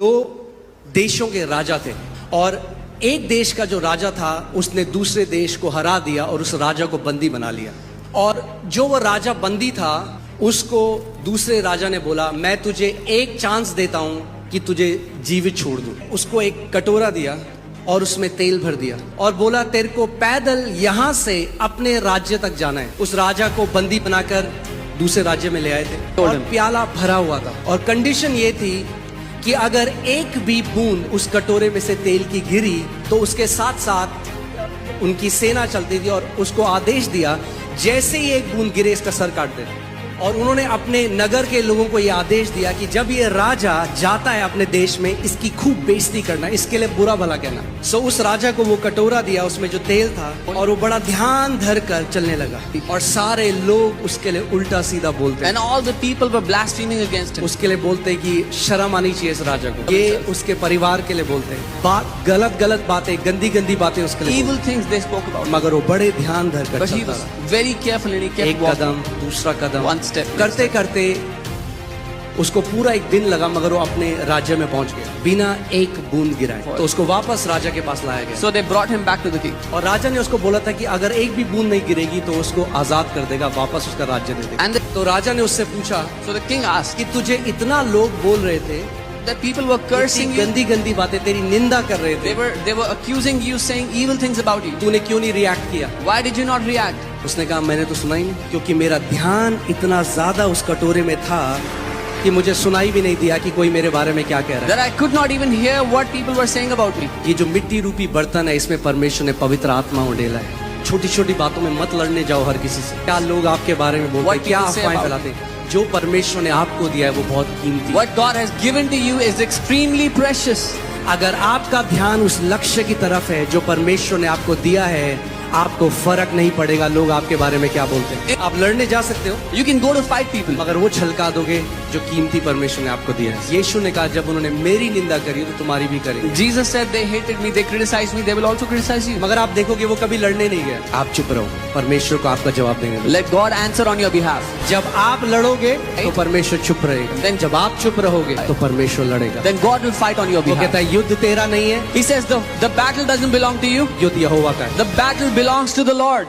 दो देशों के राजा थे और एक देश का जो राजा था उसने दूसरे देश को हरा दिया और उस राजा को बंदी बना लिया। और जो वो राजा बंदी था उसको दूसरे राजा ने बोला, मैं तुझे एक चांस देता हूं कि तुझे जीवित छोड़ दूं। उसको एक कटोरा दिया और उसमें तेल भर दिया और बोला, तेरे को पैदल यहां से अपने राज्य तक जाना है। उस राजा को बंदी बनाकर दूसरे राज्य में ले आए थे और प्याला भरा हुआ था और कंडीशन ये थी कि अगर एक भी बूंद उस कटोरे में से तेल की गिरी तो उसके साथ साथ उनकी सेना चलती थी और उसको आदेश दिया, जैसे ही एक बूंद गिरे इसका सर काट दे। और उन्होंने अपने नगर के लोगों को यह आदेश दिया कि जब ये राजा जाता है अपने देश में, इसकी खूब बेइज्जती करना, इसके लिए बुरा भला कहना। सो उस राजा को वो कटोरा दिया, उसमें जो तेल था, और वो बड़ा ध्यान धर कर चलने लगा और सारे लोग उसके लिए उल्टा सीधा बोलते। And all the people were blaspheming against him. उसके लिए बोलते कि शर्म आनी चाहिए इस राजा को। ये उसके परिवार के लिए बोलते हैं, बात गलत बातें, गंदी बातें उसके लिए। Evil things they spoke about. मगर वो बड़े ध्यान धर कर But he was very careful and he kept एक walking. कदम, दूसरा कदम, One step. करते करते उसको पूरा एक दिन लगा, मगर वो अपने राज्य में पहुंच गया बिना एक बूंद गिराए। तो उसको वापस राजा के पास लाया गया। So they brought him back to the king. और राजा ने उसको बोला था कि अगर एक भी बूंद नहीं गिरेगी तो उसको आजाद कर देगा, वापस उसका राज्य दे देगा। And तो राजा ने उससे पूछा, so the king asked, कि तुझे इतना लोग बोल रहे थे, that people were cursing you. गंदी बातें, तेरी निंदा कर रहे थे, They were accusing you, saying evil things about you. तूने क्यों नहीं रिएक्ट किया? Why did you not react? उसने कहा, मैंने तो सुना ही नहीं, क्योंकि मेरा ध्यान इतना ज्यादा उस कटोरे में था कि मुझे सुनाई भी नहीं दिया कि कोई मेरे बारे में क्या कह रहा है। That I could not even hear what people were saying about me. ये जो मिट्टी रूपी बर्तन है, इसमें परमेश्वर ने पवित्र आत्मा उड़ेला है। छोटी छोटी बातों में मत लड़ने जाओ हर किसी से। क्या लोग आपके बारे में बोलते हैं, क्या अफवाहें फैलाते हैं। जो परमेश्वर ने आपको दिया है वो बहुत कीमती है। What God has given to you is extremely precious. अगर आपका ध्यान उस लक्ष्य की तरफ है जो परमेश्वर ने आपको दिया है, आपको फर्क नहीं पड़ेगा लोग आपके बारे में क्या बोलते हैं। आप लड़ने जा सकते हो, You can go to fight people. मगर वो छलका दोगे जो कीमती परमेश्वर ने आपको दिया है। यीशु ने कहा, जब उन्होंने मेरी निंदा करी तो तुम्हारी भी करेंगे। Jesus said they hated me, they criticized me, they will also criticize you. मगर आप देखोगे वो कभी लड़ने नहीं गए। आप चुप रहो, परमेश्वर को आपका जवाब देंगे। Let God answer on your behalf. जब आप लड़ोगे तो परमेश्वर चुप रहेगा, Then जब आप चुप रहोगे तो परमेश्वर लड़ेगा। Then God will fight on your वो behalf. कहता है, युद्ध तेरा नहीं है, He says the battle doesn't belong to you. युद्ध यहोवा का है। The battle belongs to the Lord.